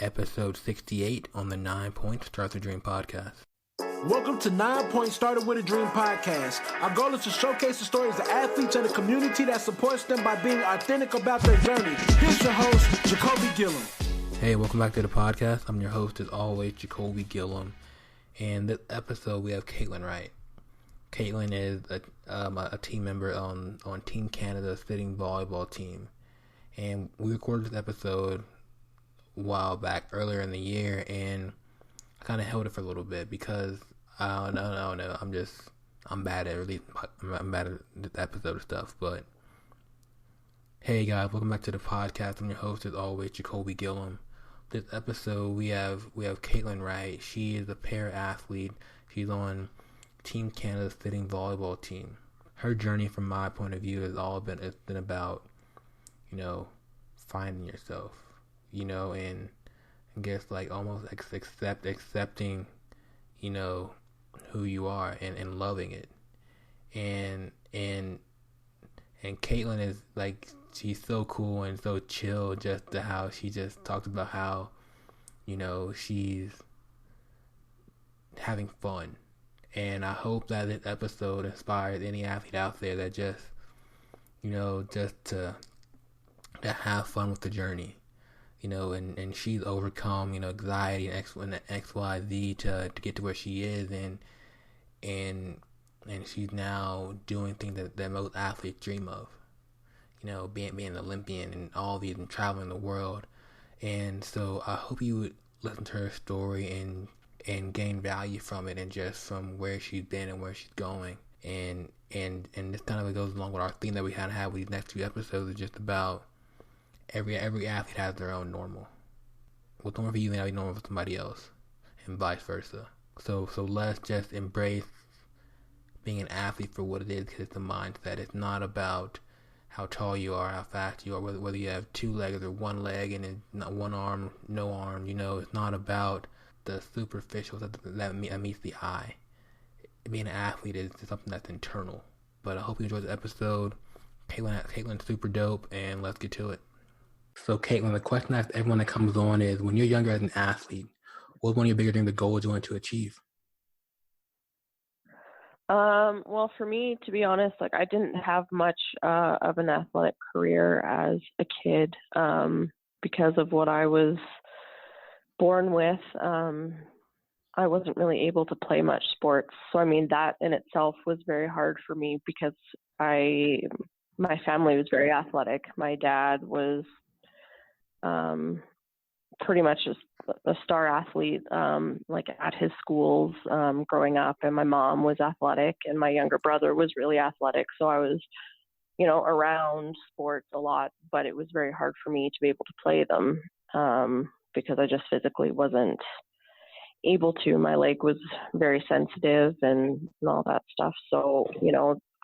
episode 68 on the 9 Point Start the Dream podcast. Welcome to 9 Point Started with a Dream podcast. Our goal is to showcase the stories of athletes and the community that supports them by being authentic about their journey. Here's your host, Jacoby Gillum. Hey, welcome back to the podcast. I'm your host, as always, Jacoby Gillum. And this episode, we have Katelyn Wright. Katelyn is a team member on Team Canada's sitting volleyball team. And we recorded this episode a while back, earlier in the year, and I kind of held it for a little bit because I'm bad at this episode of stuff. But hey guys, welcome back to the podcast. I'm your host, as always, Jacoby Gillum. This episode we have Katelyn Wright. She is a para athlete. She's on Team Canada's sitting volleyball team. Her journey, from my point of view, it's been about, finding yourself, and I guess like almost accepting, who you are and loving it. And Katelyn is like, she's so cool and so chill, just to how she just talks about how, she's having fun. And I hope that this episode inspires any athlete out there that just to have fun with the journey, and she's overcome, anxiety and XYZ to get to where she is, and she's now doing things that most athletes dream of, being an Olympian and all these and traveling the world. And so I hope you would listen to her story and gain value from it, and just from where she's been and where she's going. And this kind of goes along with our theme that we kind of have with these next few episodes. It's just about every athlete has their own normal. What's normal for you may not be normal for somebody else, and vice versa. So let's just embrace being an athlete for what it is, because it's a mindset. It's not about how tall you are, how fast you are, whether you have two legs or one leg and it's not one arm, no arm. It's not about the superficial that meets the eye. Being an athlete is something that's internal. But I hope you enjoyed the episode. Katelyn's super dope, and let's get to it. So Katelyn, the question I ask everyone that comes on is, when you're younger as an athlete, what's one of your bigger dreams, the goals you want to achieve? Well, for me, to be honest, I didn't have much of an athletic career as a kid because of what I was born with. I wasn't really able to play much sports. So, that in itself was very hard for me because my family was very athletic. My dad was pretty much just a star athlete, at his schools growing up, and my mom was athletic, and my younger brother was really athletic. So I was, around sports a lot, but it was very hard for me to be able to play them because I just physically wasn't able to. My leg was very sensitive and all that stuff. So,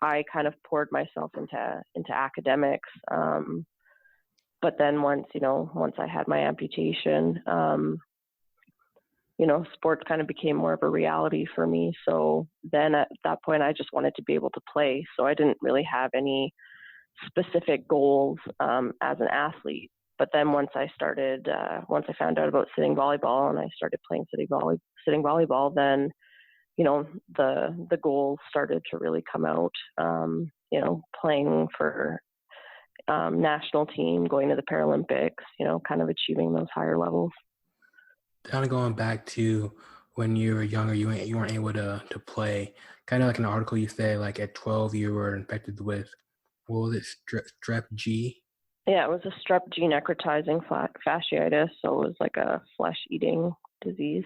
I kind of poured myself into academics. But then once I had my amputation, sports kind of became more of a reality for me. So then at that point, I just wanted to be able to play. So I didn't really have any specific goals as an athlete. But then once I found out about sitting volleyball and I started playing sitting volleyball, then, the goals started to really come out, playing for national team, going to the Paralympics, kind of achieving those higher levels. Kind of going back to when you were younger, you weren't able to play. Kind of like an article you said, like at 12 you were infected with, what was it, strep G? Yeah, it was a strep G necrotizing fasciitis, so it was like a flesh-eating disease.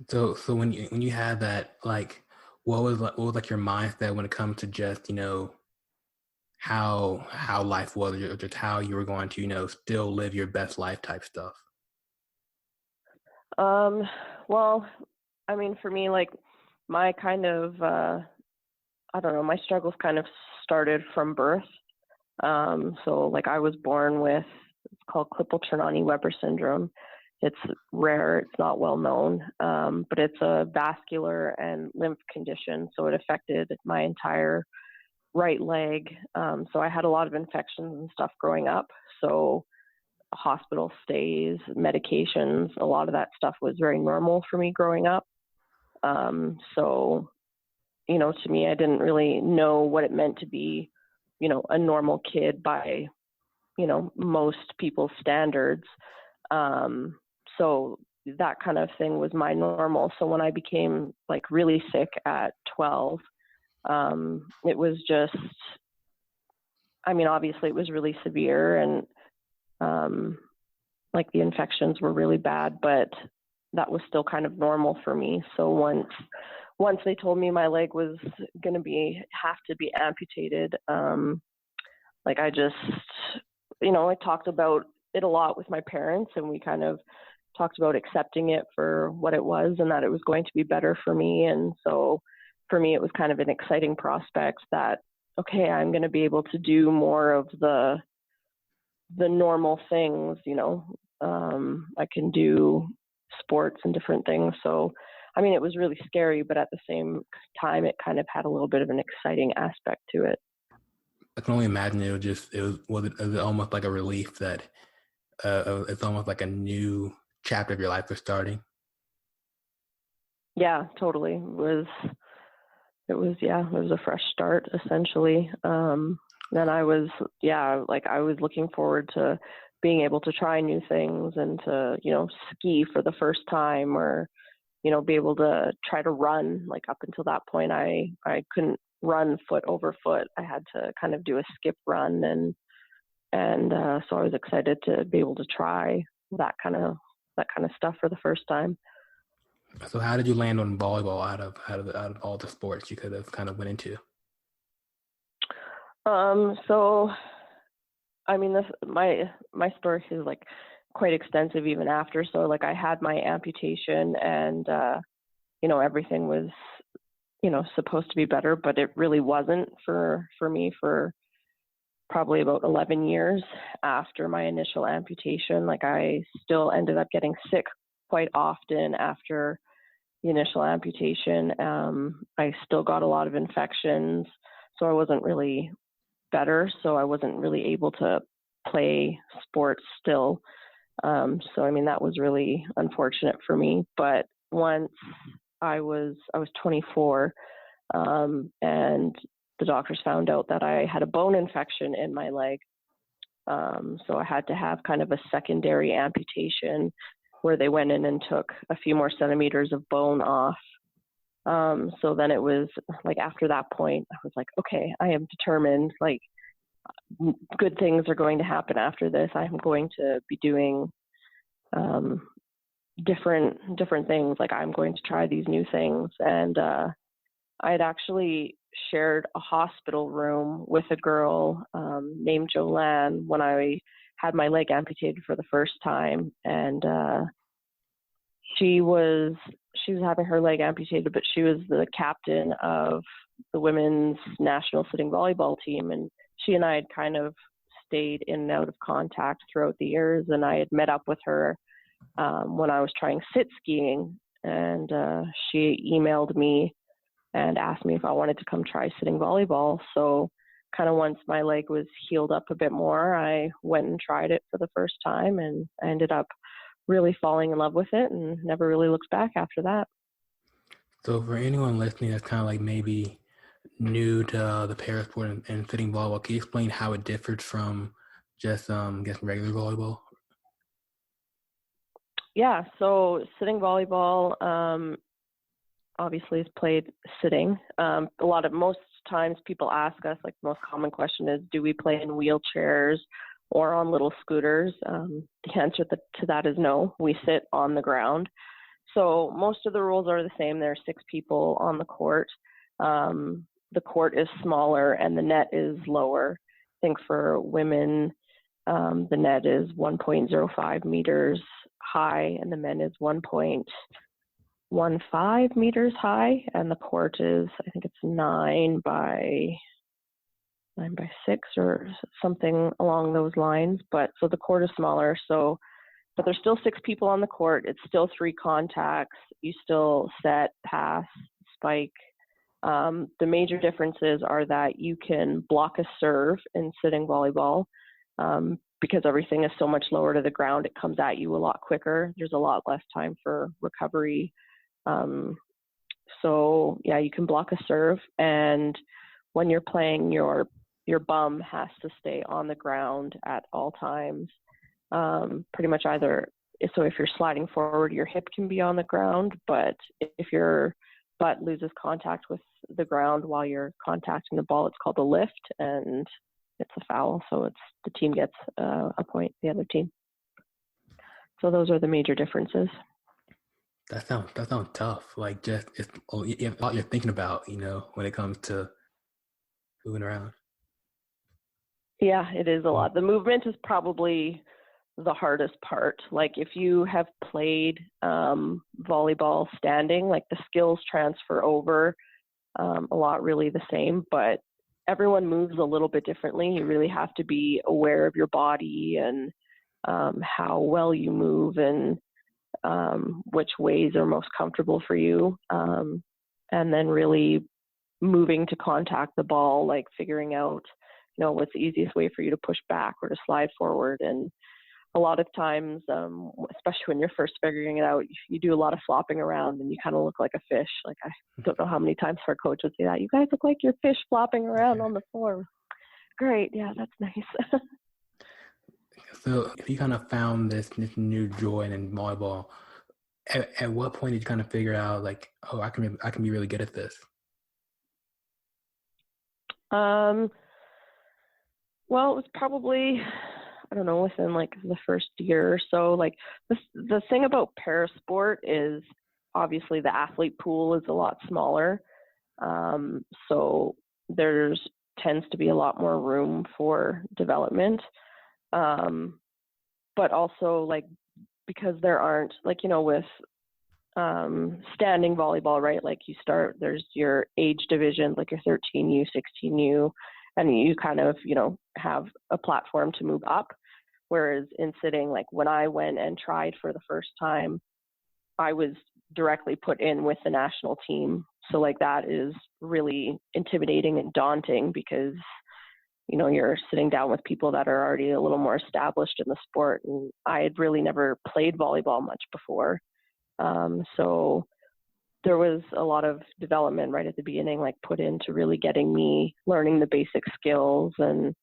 So when you had that, like, what was your mindset when it comes to just how life was, or just how you were going to still live your best life type stuff? Well, for me, my kind of my struggles kind of started from birth. So I was born with, it's called Klippel-Trenaunay-Weber syndrome. It's rare, it's not well known, but it's a vascular and lymph condition. So it affected my entire right leg. So I had a lot of infections and stuff growing up. So hospital stays, medications, a lot of that stuff was very normal for me growing up. So, to me, I didn't really know what it meant to be, a normal kid by, most people's standards. So that kind of thing was my normal. So when I became like really sick at 12, it was just, obviously it was really severe, and like the infections were really bad, but that was still kind of normal for me. So once they told me my leg was going to have to be amputated, like I just, I talked about it a lot with my parents, and we kind of talked about accepting it for what it was and that it was going to be better for me. And so for me, it was kind of an exciting prospect that, okay, I'm going to be able to do more of the normal things, I can do sports and different things. So, it was really scary, but at the same time, it kind of had a little bit of an exciting aspect to it. I can only imagine was it almost like a relief that it's almost like a new chapter of your life was starting. Yeah, totally. It was a fresh start essentially. And I was looking forward to being able to try new things and to, ski for the first time, or, be able to try to run. Like up until that point, I couldn't run foot over foot. I had to kind of do a skip run, and so I was excited to be able to try that kind of stuff for the first time. So how did you land on volleyball out of all the sports you could have kind of went into? So, my story is like quite extensive even after. So like I had my amputation, and, everything was, supposed to be better, but it really wasn't for me for probably about 11 years after my initial amputation. Like I still ended up getting sick quite often after the initial amputation. I still got a lot of infections, so I wasn't really better. So I wasn't really able to play sports still. So that was really unfortunate for me. But once I was 24, and the doctors found out that I had a bone infection in my leg. So I had to have kind of a secondary amputation where they went in and took a few more centimeters of bone off. So then it was like, after that point, I was like, okay, I am determined, like good things are going to happen after this. I'm going to be doing different things. Like I'm going to try these new things. And I had actually shared a hospital room with a girl named Joanne when I had my leg amputated for the first time. And she was having her leg amputated, but she was the captain of the women's national sitting volleyball team. And she and I had kind of stayed in and out of contact throughout the years. And I had met up with her when I was trying sit skiing. And she emailed me and asked me if I wanted to come try sitting volleyball. So kind of once my leg was healed up a bit more, I went and tried it for the first time, and I ended up really falling in love with it and never really looked back after that. So for anyone listening that's kind of like maybe new to the parasport and sitting volleyball, can you explain how it differs from just regular volleyball? Yeah, so sitting volleyball obviously is played sitting. Most times people ask us, like the most common question is, do we play in wheelchairs or on little scooters? The answer to that is no. We sit on the ground. So most of the rules are the same. There are 6 people on the court. The court is smaller and the net is lower. I think for women, the net is 1.05 meters high, and the men is 1.15 meters high, and the court is, I think it's 9 by 6 or something along those lines. But so the court is smaller. So, but there's still 6 people on the court. It's still 3 contacts. You still set, pass, spike. The major differences are that you can block a serve in sitting volleyball. because everything is so much lower to the ground, it comes at you a lot quicker. There's a lot less time for recovery. So yeah, you can block a serve, and when you're playing, your bum has to stay on the ground at all times. Pretty much either, so if you're sliding forward, your hip can be on the ground, but if your butt loses contact with the ground while you're contacting the ball, it's called a lift, and it's a foul. So the team gets a point, the other team. So those are the major differences. That sounds tough. Like just it's all you're thinking about, when it comes to moving around. Yeah, it is a lot. The movement is probably the hardest part. Like if you have played volleyball standing, like the skills transfer over a lot, really the same, but everyone moves a little bit differently. You really have to be aware of your body and how well you move and which ways are most comfortable for you. And then really moving to contact the ball, like figuring out, what's the easiest way for you to push back or to slide forward. And a lot of times, especially when you're first figuring it out, you do a lot of flopping around and you kind of look like a fish. Like, I don't know how many times our coach would say that. You guys look like you're fish flopping around on the floor. Great. Yeah, that's nice. So if you kind of found this new joy in volleyball, at what point did you kind of figure out like, oh, I can be really good at this? Well, it was probably, I don't know, within like the first year or so. Like the thing about parasport is obviously the athlete pool is a lot smaller. So there's tends to be a lot more room for development. But also like, because there aren't like, with standing volleyball, right? Like there's your age division, like your 13U, 16U, and you kind of, have a platform to move up. Whereas in sitting, like when I went and tried for the first time, I was directly put in with the national team. So like that is really intimidating and daunting because, you're sitting down with people that are already a little more established in the sport. And I had really never played volleyball much before. So there was a lot of development right at the beginning, like put into really getting me learning the basic skills and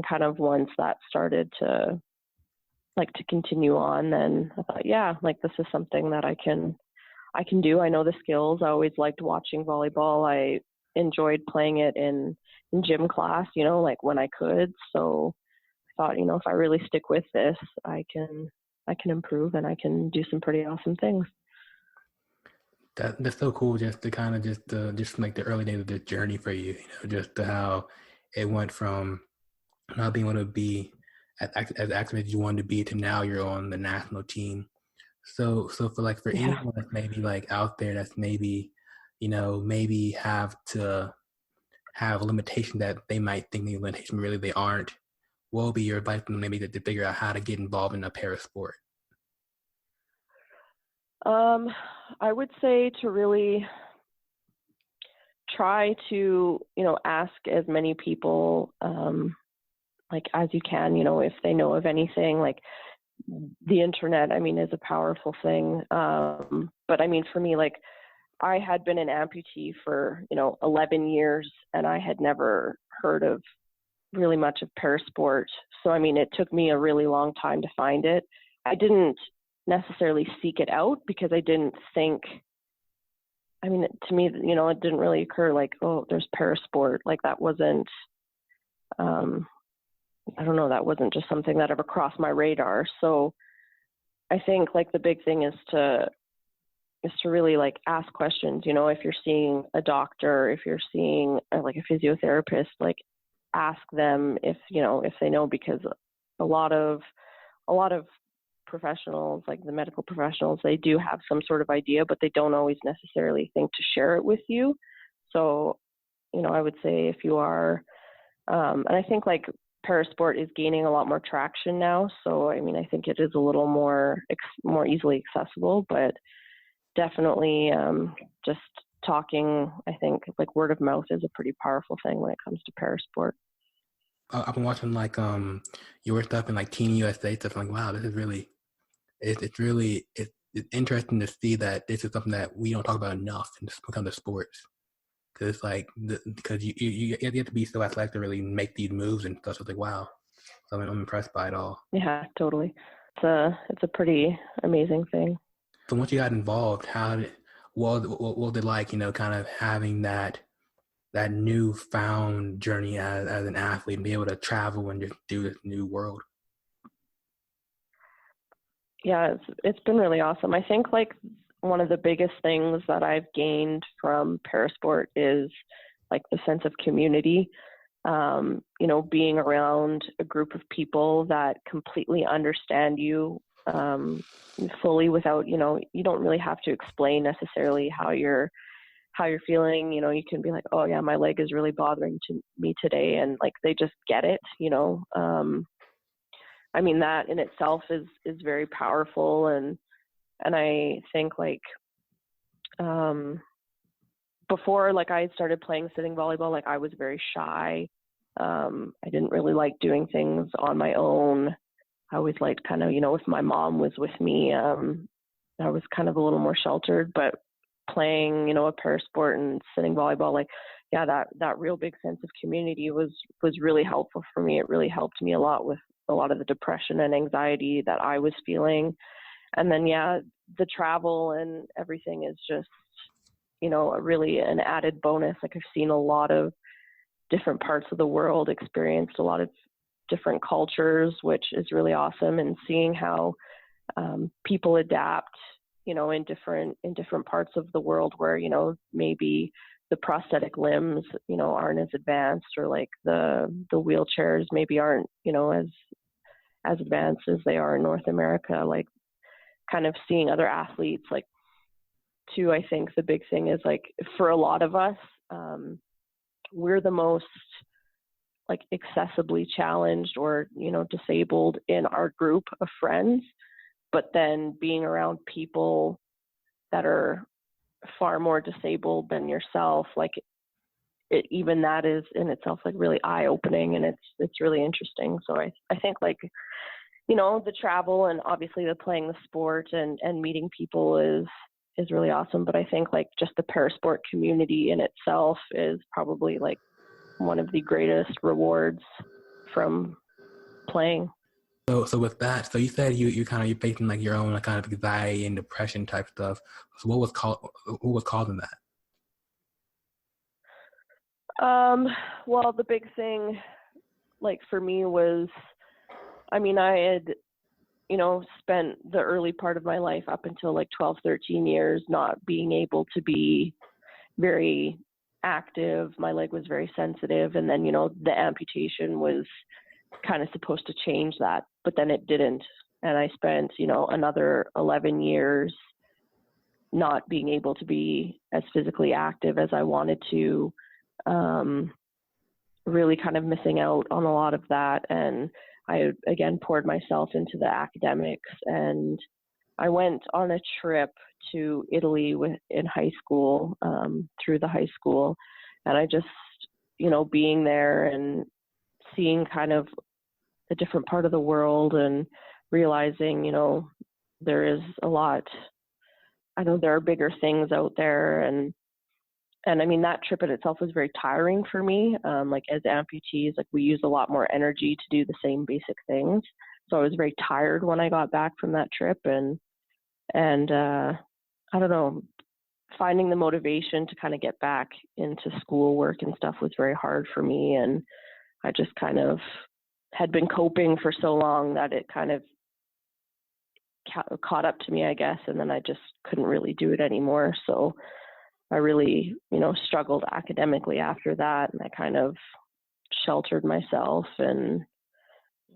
kind of once that started to continue on, then I thought, yeah, like this is something that I can do. I know the skills. I always liked watching volleyball. I enjoyed playing it in gym class, like when I could. So I thought, if I really stick with this, I can improve and I can do some pretty awesome things. That's so cool, just to kind of just like the early days of this journey for you, just to how it went from not being able to be as active as you wanted to be to now you're on the national team. So for anyone that's maybe like out there that's maybe, maybe have to have a limitation that they might think the limitation, really they aren't, what would be your advice to them maybe to figure out how to get involved in a parasport? I would say to really try to, ask as many people, like as you can, if they know of anything. Like the internet, is a powerful thing. But for me, like I had been an amputee for, 11 years and I had never heard of really much of parasport. So, it took me a really long time to find it. I didn't necessarily seek it out because I didn't think, to me, it didn't really occur like, oh, there's parasport. Like that wasn't, I don't know, that wasn't just something that ever crossed my radar. So I think like the big thing is to really like ask questions, if you're seeing a doctor, if you're seeing like a physiotherapist, like ask them if they know, because a lot of professionals, like the medical professionals, they do have some sort of idea, but they don't always necessarily think to share it with you. So, I would say if you are, and I think like parasport is gaining a lot more traction now. So, I think it is a little more easily accessible, but definitely just talking, I think like word of mouth is a pretty powerful thing when it comes to parasport. I've been watching like your stuff and like Team USA stuff. I'm like, wow, this is really it's interesting to see that this is something that we don't talk about enough in kind of sports. Because it's like because you have to be so athletic to really make these moves and stuff. So it's like, wow, so I'm impressed by it all. Yeah, totally. It's a pretty amazing thing. So once you got involved, what was it like? Kind of having that newfound journey as an athlete and be able to travel and just do this new world. Yeah, it's been really awesome. I think like one of the biggest things that I've gained from parasport is like the sense of community. Being around a group of people that completely understand you fully without, you don't really have to explain necessarily how you're feeling. You can be like, oh yeah, my leg is really bothering me today, and like they just get it. I mean, that in itself is very powerful, and I think like before like I started playing sitting volleyball, like I was very shy. I didn't really like doing things on my own. I always liked kind of, if my mom was with me, I was kind of a little more sheltered. But playing, a parasport and sitting volleyball, like, yeah, that real big sense of community was really helpful for me. It really helped me a lot with a lot of the depression and anxiety that I was feeling. And then, yeah, the travel and everything is just, really an added bonus. Like I've seen a lot of different parts of the world, experienced a lot of different cultures, which is really awesome. And seeing how people adapt, in different parts of the world where, maybe the prosthetic limbs, aren't as advanced, or like the wheelchairs maybe aren't, as advanced as they are in North America. Like kind of seeing other athletes, like too, I think the big thing is like for a lot of us, we're the most like accessibly challenged or, disabled in our group of friends, but then being around people that are far more disabled than yourself, like even that is in itself like really eye-opening, and it's really interesting. So I think like, the travel and obviously the playing the sport and meeting people is really awesome. But I think like just the parasport community in itself is probably like one of the greatest rewards from playing. So with that, so you said you're facing like your own kind of anxiety and depression type stuff. So what was causing that? Well, the big thing like for me was, I mean, I had, spent the early part of my life up until like 12, 13 years not being able to be very active. My leg was very sensitive. And then, the amputation was kind of supposed to change that, but then it didn't. And I spent, another 11 years not being able to be as physically active as I wanted to, really kind of missing out on a lot of that. And I, again, poured myself into the academics, and I went on a trip to Italy in high school, through the high school. And I just, being there and seeing kind of a different part of the world and realizing, there is a lot, I know there are bigger things out there. And I mean, that trip in itself was very tiring for me. Like as amputees, like we use a lot more energy to do the same basic things. So I was very tired when I got back from that trip. And I don't know, finding the motivation to kind of get back into schoolwork and stuff was very hard for me. And I just kind of had been coping for so long that it kind of caught up to me, I guess. And then I just couldn't really do it anymore. So I really, struggled academically after that. And I kind of sheltered myself, and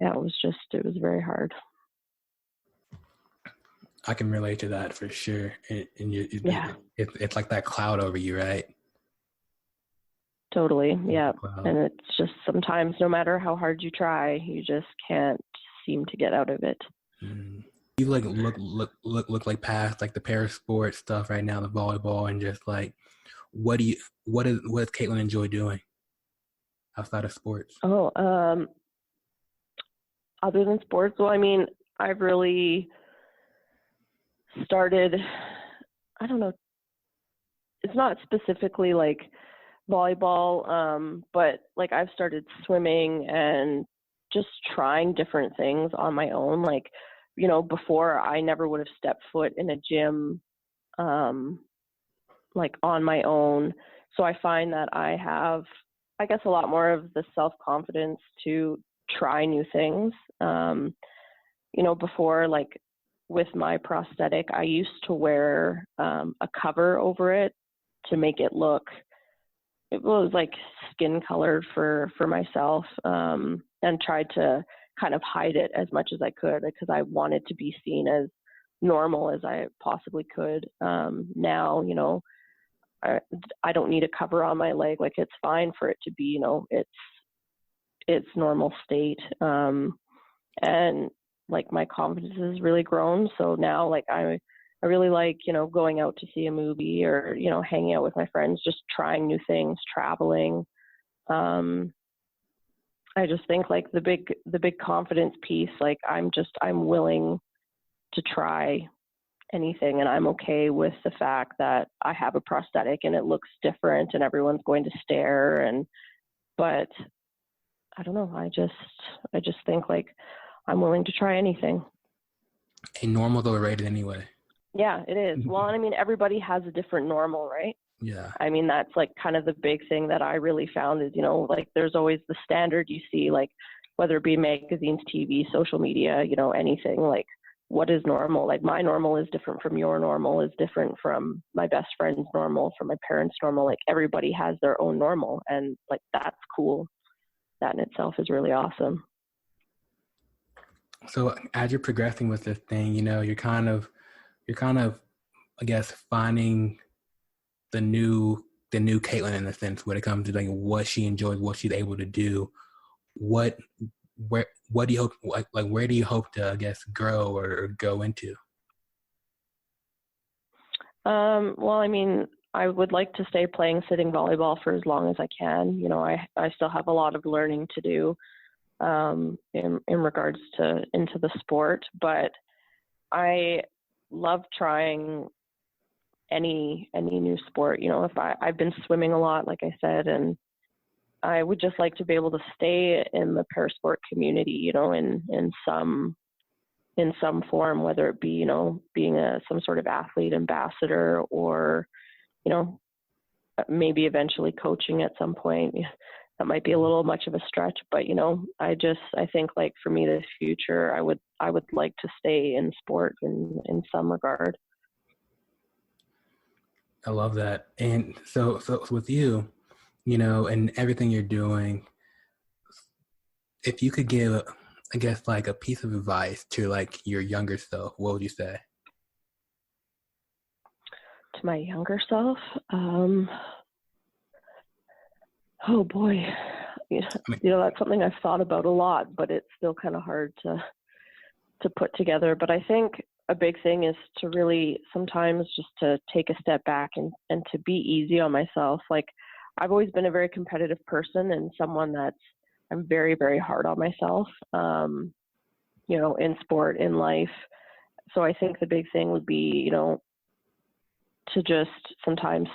yeah, it was very hard. I can relate to that for sure. And yeah. It's like that cloud over you, right? Totally. Yeah. And it's just sometimes no matter how hard you try, you just can't seem to get out of it. Mm. You like look like past like the parasport stuff right now, the volleyball, and just like what does Katelyn enjoy doing outside of sports? Oh, other than sports, well, I mean, I've really started, I don't know, it's not specifically like volleyball, but like I've started swimming and just trying different things on my own. Like, before I never would have stepped foot in a gym, like on my own. So I find that I have, I guess, a lot more of the self-confidence to try new things. Before, like with my prosthetic, I used to wear a cover over it to make it look, it was like skin colored for myself, and tried to kind of hide it as much as I could because I wanted to be seen as normal as I possibly could. Now, I don't need a cover on my leg. Like it's fine for it to be, its normal state. And like my confidence has really grown. So now like I really like, going out to see a movie or, hanging out with my friends, just trying new things, traveling. I just think like the big confidence piece, like I'm willing to try anything, and I'm okay with the fact that I have a prosthetic and it looks different and everyone's going to stare, but I don't know, I just think like I'm willing to try anything. And normal's overrated anyway. Yeah, it is. Well, I mean, everybody has a different normal, right? Yeah. I mean, that's like kind of the big thing that I really found is, like there's always the standard you see, like whether it be magazines, TV, social media, anything, like what is normal? Like my normal is different from your normal, is different from my best friend's normal, from my parents' normal. Like everybody has their own normal, and like that's cool. That in itself is really awesome. So as you're progressing with this thing, you're kind of, I guess, finding the new Katelyn in a sense when it comes to like what she enjoys, what she's able to do. What do you hope, like where do you hope to, I guess, grow or go into? Well, I mean, I would like to stay playing sitting volleyball for as long as I can. I still have a lot of learning to do in regards to into the sport, but I love trying any new sport. If I've been swimming a lot, like I said, and I would just like to be able to stay in the parasport community, in some form, whether it be, being some sort of athlete ambassador or, maybe eventually coaching at some point. That might be a little much of a stretch, but I think like for me, the future, I would like to stay in sport in some regard. I love that. And so with you, and everything you're doing, if you could give, I guess, like a piece of advice to like your younger self, what would you say? To my younger self? Oh boy. That's something I've thought about a lot, but it's still kind of hard to put together. But I think a big thing is to really sometimes just to take a step back and to be easy on myself. Like I've always been a very competitive person and someone I'm very, very hard on myself, in sport, in life. So I think the big thing would be, to just sometimes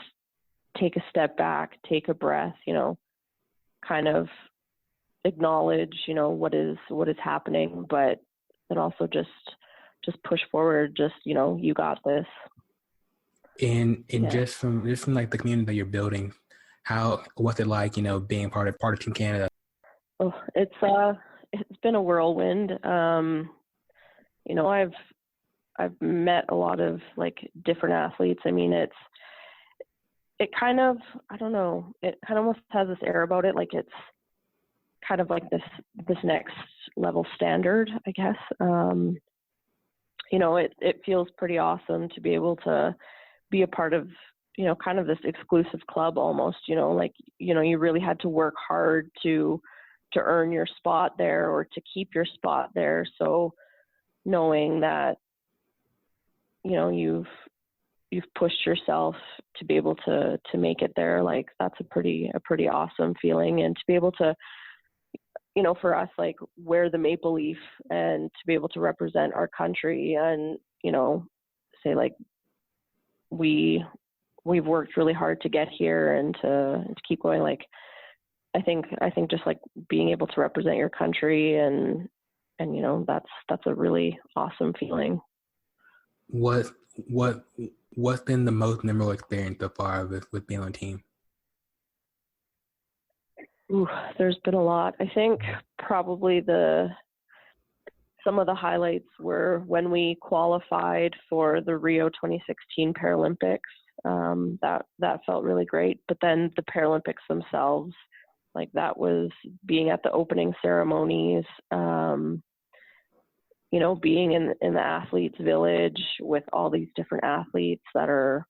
take a step back, take a breath, kind of acknowledge, what is happening, but then also just push forward. Just, you got this. And just from like the community that you're building, what's it like, being part of Team Canada? Oh, it's been a whirlwind. I've met a lot of like different athletes. I mean, it kind of, I don't know, it kind of almost has this air about it. Like it's kind of like this next level standard, I guess. It feels pretty awesome to be able to be a part of, kind of this exclusive club almost, like, you really had to work hard to earn your spot there or to keep your spot there. So knowing that, you've pushed yourself to be able to make it there. Like that's a pretty awesome feeling. And to be able to, you know, for us, like wear the maple leaf and to be able to represent our country and, you know, say like we've worked really hard to get here and to keep going. Like, I think just like being able to represent your country and, you know, that's a really awesome feeling. What's been the most memorable experience so far with being on a team? Ooh, there's been a lot. I think probably some of the highlights were when we qualified for the Rio 2016 Paralympics. That felt really great. But then the Paralympics themselves, like that was being at the opening ceremonies, you know, being in the athletes village with all these different athletes that are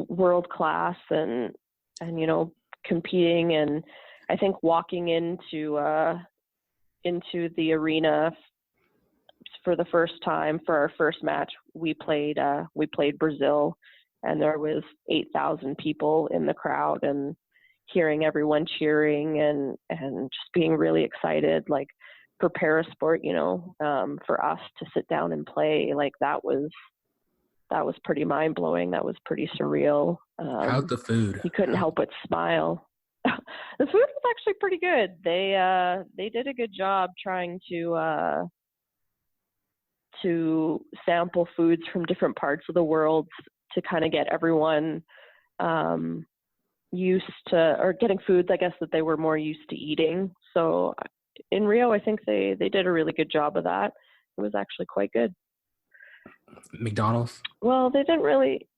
world class and, you know, competing. And I think walking into the arena for the first time for our first match, we played Brazil, and there was 8,000 people in the crowd, and hearing everyone cheering and just being really excited, like for parasport, you know, for us to sit down and play, like that was pretty mind blowing. That was pretty surreal. How's the food? You couldn't help but smile. The food was actually pretty good. They did a good job trying to sample foods from different parts of the world to kind of get everyone used to, or getting foods, I guess, that they were more used to eating. So in Rio, I think they did a really good job of that. It was actually quite good. McDonald's? Well, they didn't really,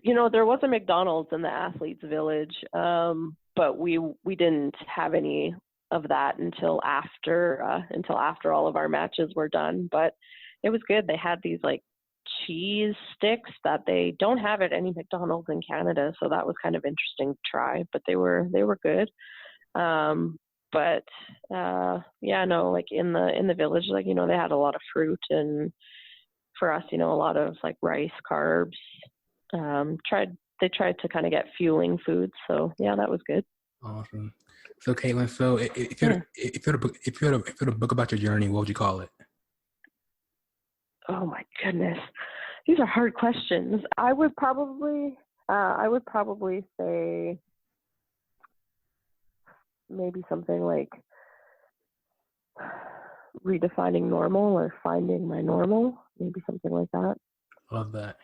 you know, there was a McDonald's in the athletes village, but we didn't have any of that until after all of our matches were done. But it was good. They had these like cheese sticks that they don't have at any McDonald's in Canada, so that was kind of interesting to try. But they were good. Yeah, no, like in the village, like, you know, they had a lot of fruit, and for us, you know, a lot of like rice, carbs. They tried to kind of get fueling foods, so yeah, that was good. Awesome. So Katelyn, so if you had a book about your journey, what would you call it? Oh my goodness, these are hard questions. I would probably say maybe something like Redefining Normal or Finding My Normal, maybe something like that. Love that.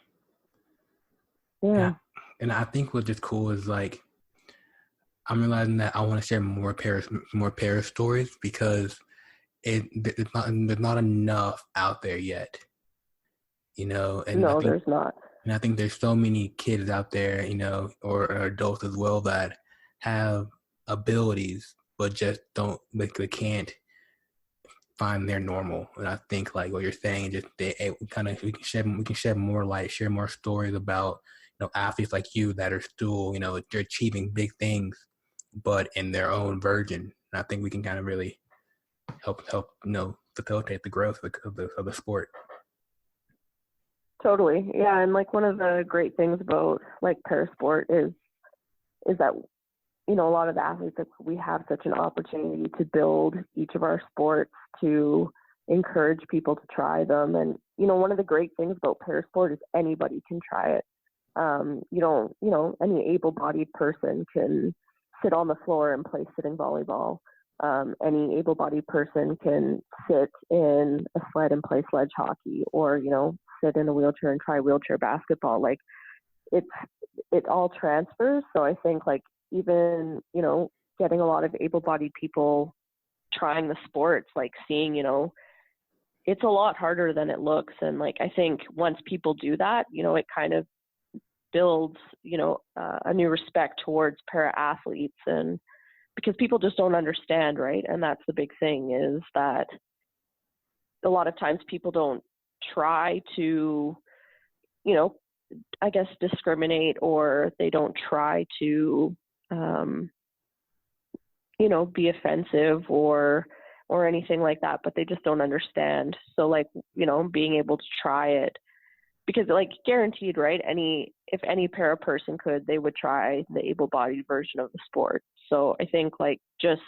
Yeah. And I think what's just cool is like I'm realizing that I want to share more Paris stories because there's not enough out there yet, you know. And no, there's not. And I think there's so many kids out there, you know, or adults as well that have abilities but just they can't find their normal. And I think like what you're saying, just we can shed more light, share more stories about, you know, athletes like you that are still, you know, they're achieving big things, but in their own version. And I think we can kind of really help, you know, facilitate the growth of the sport. Totally. Yeah. And like one of the great things about like parasport is that, you know, a lot of the athletes, like, we have such an opportunity to build each of our sports, to encourage people to try them. And, you know, one of the great things about parasport is anybody can try it. You know, any able-bodied person can sit on the floor and play sitting volleyball. Any able-bodied person can sit in a sled and play sledge hockey, or, you know, sit in a wheelchair and try wheelchair basketball. Like it all transfers. So I think like even, you know, getting a lot of able-bodied people trying the sports, like seeing, you know, it's a lot harder than it looks. And like, I think once people do that, you know, it kind of builds, you know, a new respect towards para athletes, and because people just don't understand, right? And that's the big thing, is that a lot of times people don't try to, you know, I guess discriminate, or they don't try to, you know, be offensive or anything like that, but they just don't understand. So like, you know, being able to try it because like guaranteed, right? If any para person could, they would try the able-bodied version of the sport. So I think like just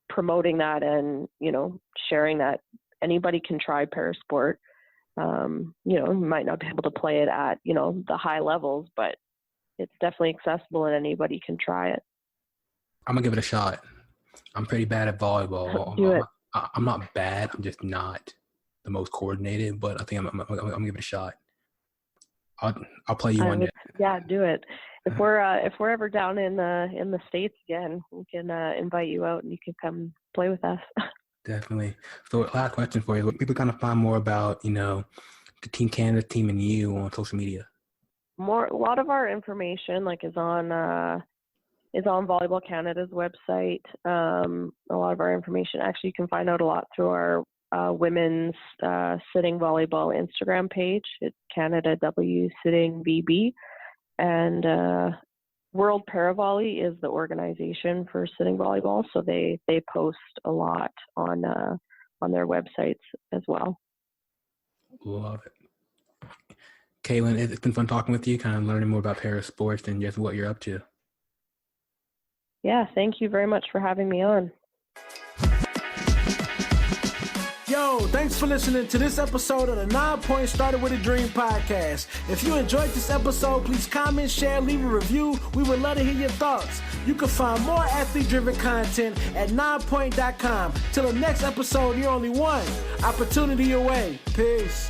promoting that and, you know, sharing that anybody can try para sport. You know, you might not be able to play it at, you know, the high levels, but it's definitely accessible and anybody can try it. I'm gonna give it a shot. I'm pretty bad at volleyball. Do it. I'm not bad. I'm just not the most coordinated, but I think I'm gonna give it a shot. I'll play you one day. Yeah, do it. If we're ever down in the States again, we can invite you out and you can come play with us. Definitely. So last question for you. People kind of find more about, you know, the Team Canada team and you on social media. A lot of our information like is on Volleyball Canada's website. A lot of our information, actually, you can find out a lot through our women's sitting volleyball Instagram page. It's Canada W Sitting VB, and World Paravolley is the organization for sitting volleyball, so they post a lot on their websites as well. Love it. Katelyn, it's been fun talking with you, kind of learning more about para sports and just what you're up to. Yeah, thank you very much for having me on. Yo, thanks for listening to this episode of the 9 Point Started With a Dream podcast. If you enjoyed this episode, please comment, share, leave a review. We would love to hear your thoughts. You can find more athlete-driven content at 9point.com. Till the next episode, you're only one opportunity away. Peace.